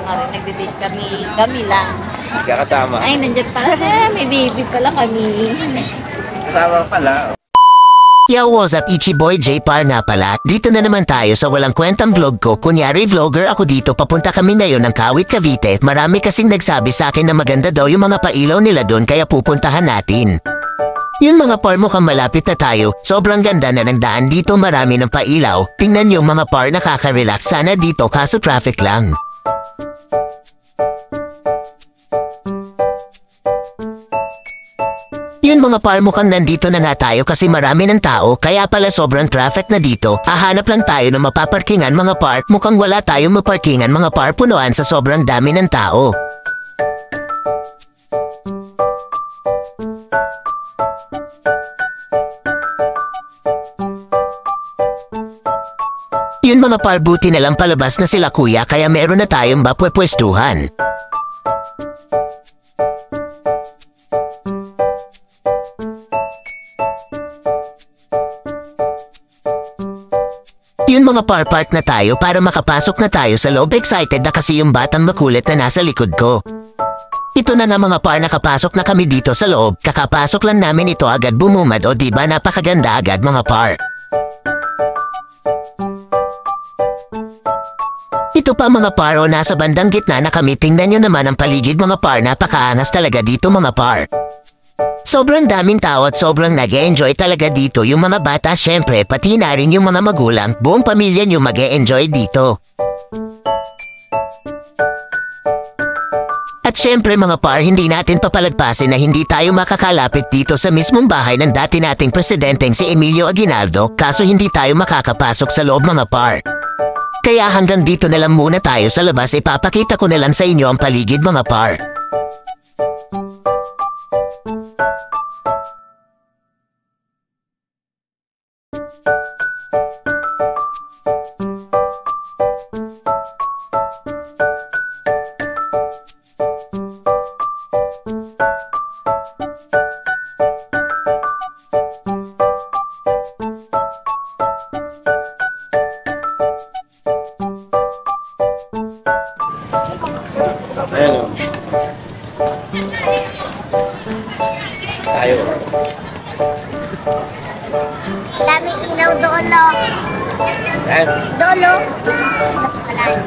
Kami nagde-date kami. Kami lang. Kasama. Ay, nandiyan pala. May baby pala kami. Kasama pala. Yo, what's up, Ichi Boy J Par nga pala. Dito na naman tayo sa walang kwentang vlog ko. Kunyari vlogger ako dito, papunta kami ngayon ng Kawit, Cavite. Marami kasing nagsabi sa akin na maganda daw yung mga pailaw nila doon kaya pupuntahan natin. Yung mga par mukhang malapit na tayo. Sobrang ganda na ng daan dito, marami ng pailaw. Tingnan yung mga par, nakaka-relax sana dito kaso traffic lang. Yun mga par, mukhang nandito na nga tayo kasi marami ng tao kaya pala sobrang traffic na dito. Hahanap lang tayo ng mapaparkingan mga par. Mukhang wala tayong maparkingan mga par, punuan sa sobrang dami ng tao. Yun mga par, buti na lang palabas na sila kuya kaya meron na tayong mapwepwestuhan. Yun mga par, park na tayo para makapasok na tayo sa loob. Excited na kasi yung batang makulit na nasa likod ko. Ito na nga mga par, nakapasok na kami dito sa loob. Kakapasok lang namin ito agad bumumad, o diba napakaganda agad mga par. Ito pa mga par, o nasa bandang gitna na kami. Tingnan nyo naman ang paligid mga par, napakaangas talaga dito mga par. Sobrang daming tao at sobrang nag-e-enjoy talaga dito. Yung mga bata syempre, pati na rin yung mga magulang. Buong pamilya nyo mag-e-enjoy dito. At syempre mga par, hindi natin papalagpasin na hindi tayo makakalapit dito sa mismong bahay ng dati nating presidenteng si Emilio Aguinaldo. Kaso hindi tayo makakapasok sa loob mga par. Kaya hanggang dito na lang muna tayo sa labas. Ipapakita ko na lang sa inyo ang paligid mga par. Ayan o. Tayo. Daming ilaw doon, no? Saan? Doon, no? Mas malayo.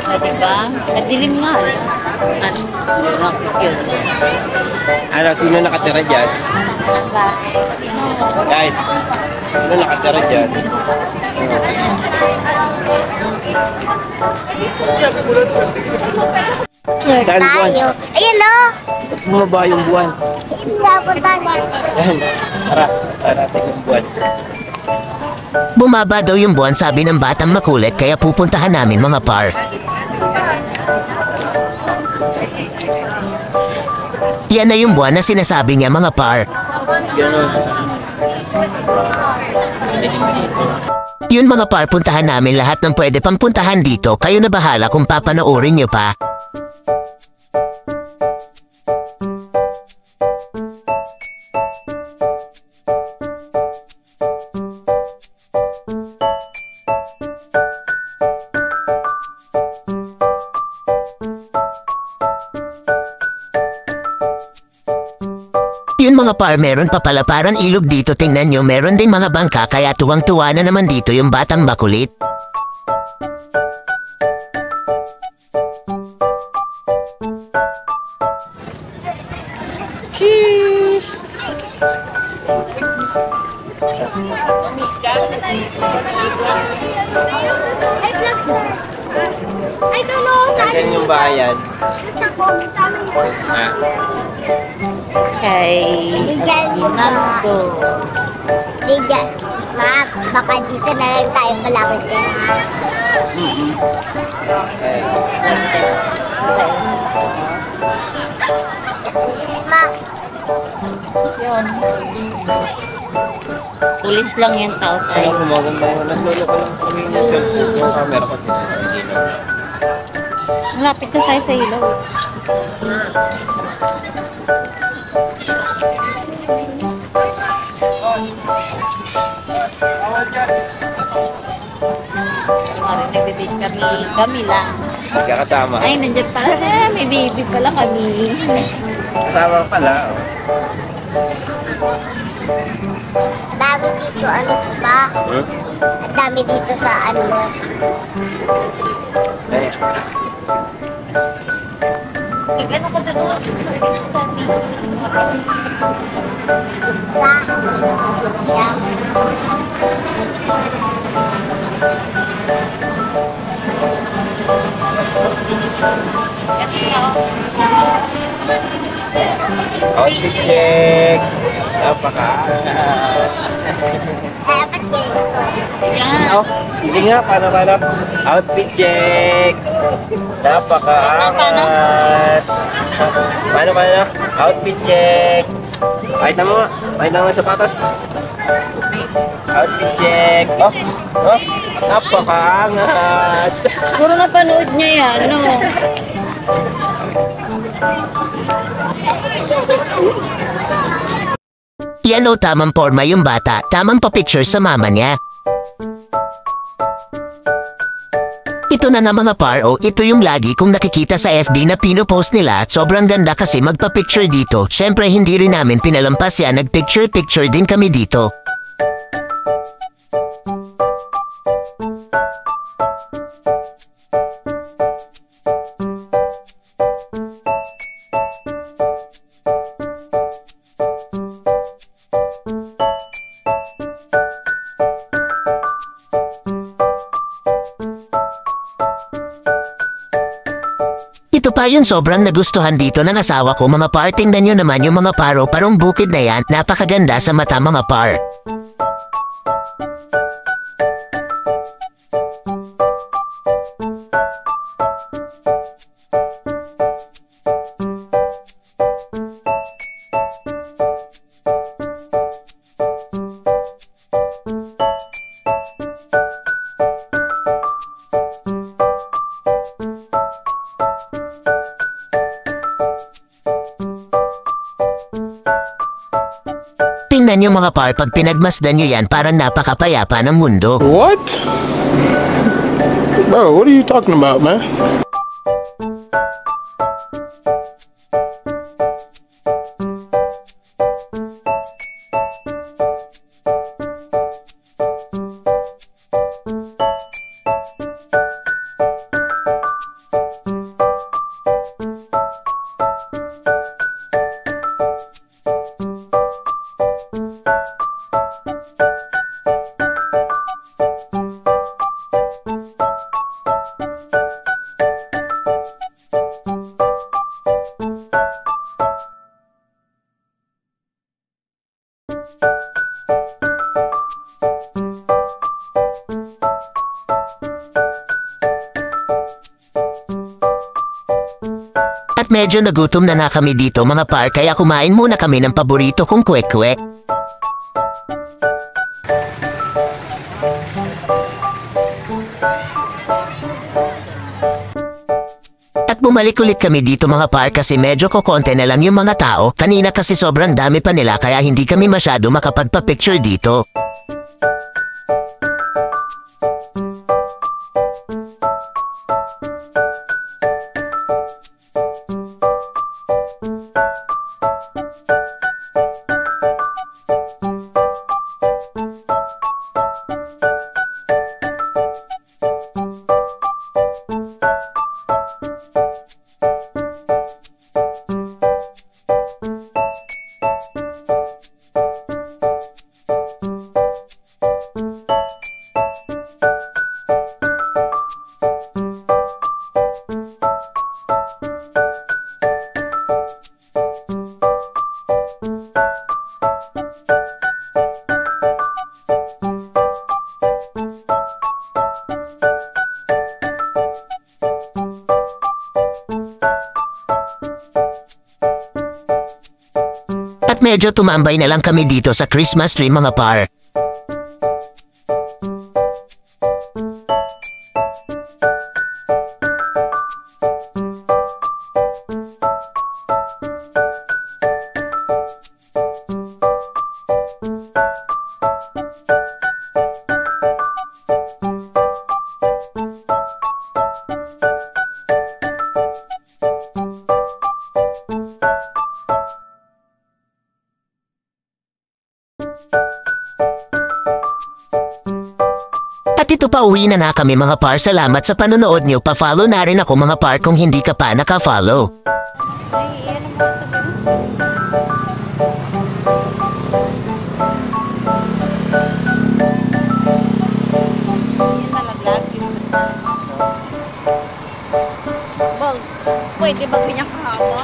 O, diba? Madilim nga. Ano? Yun. Ano, sino nakatira dyan? Guys, sino nakatira dyan? Cheer Saan buwan? tayo. Ayun, no? Ba't bumaba yung buwan? Napunta natin. Yan. Tara, tingnan buwan. Bumaba daw yung buwan, sabi ng batang makulit, kaya pupuntahan namin mga par. Yan na yung buwan na sinasabi niya mga par. Ganon. Yun mga par, puntahan namin lahat ng pwede pang puntahan dito. Kayo na bahala kung papanoorin nyo pa. Yun mga par, meron pa pala parang ilog dito. Tingnan nyo, meron din mga bangka kaya tuwang-tuwa na naman dito yung batang makulit. Cheese! I don't know. Saan yung bayan? Sa comment namin. Ha? Kay Ginaldo. Diyan. Ma, baka dito na lang tayo malapit din. Ma, Yun. Pulis lang yung tao Ano tayo. kung maganda yun? Naglolo ko lang kami yung cellphone. Yung camera ko. Malapit na tayo sa ilaw. kami lang. Hindi ka kasama. Ay, nandiyan pala. May baby pala kami. Kasama pala. Dami dito, ano ba? Hmm? Ang dami dito sa ano. Ay, Nag-ano ko doon? Sa TV. Siya. outfit check. Napakaangas. Dapat ganito. Yan. Oh, sige nga, paano? Outfit check. Napakaangas. Paano? Outfit check. Pakita mo nga. Pakita mo nga sapatos. Outfit check. Oh, napakaangas. Puro napanood niya yan, no? Yan o, tamang forma yung bata, tamang pa-picture sa mama niya. Ito na nga mga par, o ito yung lagi kong nakikita sa FB na pinopost nila at sobrang ganda kasi magpa-picture dito. Syempre hindi rin namin pinalampas yan, nag-picture-picture din kami dito. Ito pa yung sobrang nagustuhan dito ng asawa ko mga par. Tingnan nyo naman yung mga paro-parong bukid na yan. Napakaganda sa mata mga par. Tingnan nyo mga par, pag pinagmasdan nyo yan, parang napakapayapa ng mundo. What? Bro, what are you talking about, man? At medyo nagutom na kami dito mga par, kaya kumain muna kami ng paborito kong kwek-kwek. At bumalik ulit kami dito mga par kasi medyo kokonte na lang yung mga tao. Kanina kasi sobrang dami pa nila kaya hindi kami masyado makapagpa-picture dito. At medyo tumambay na lang kami dito sa Christmas tree mga par. At ito pa uwi na kami mga par. Salamat sa panonood niyo. Pa-follow na rin ako mga par kung hindi ka pa naka-follow. Ay, yan ang mga tabi. Yan nalaglag yung bag. Pwede ba ganyan kahawa?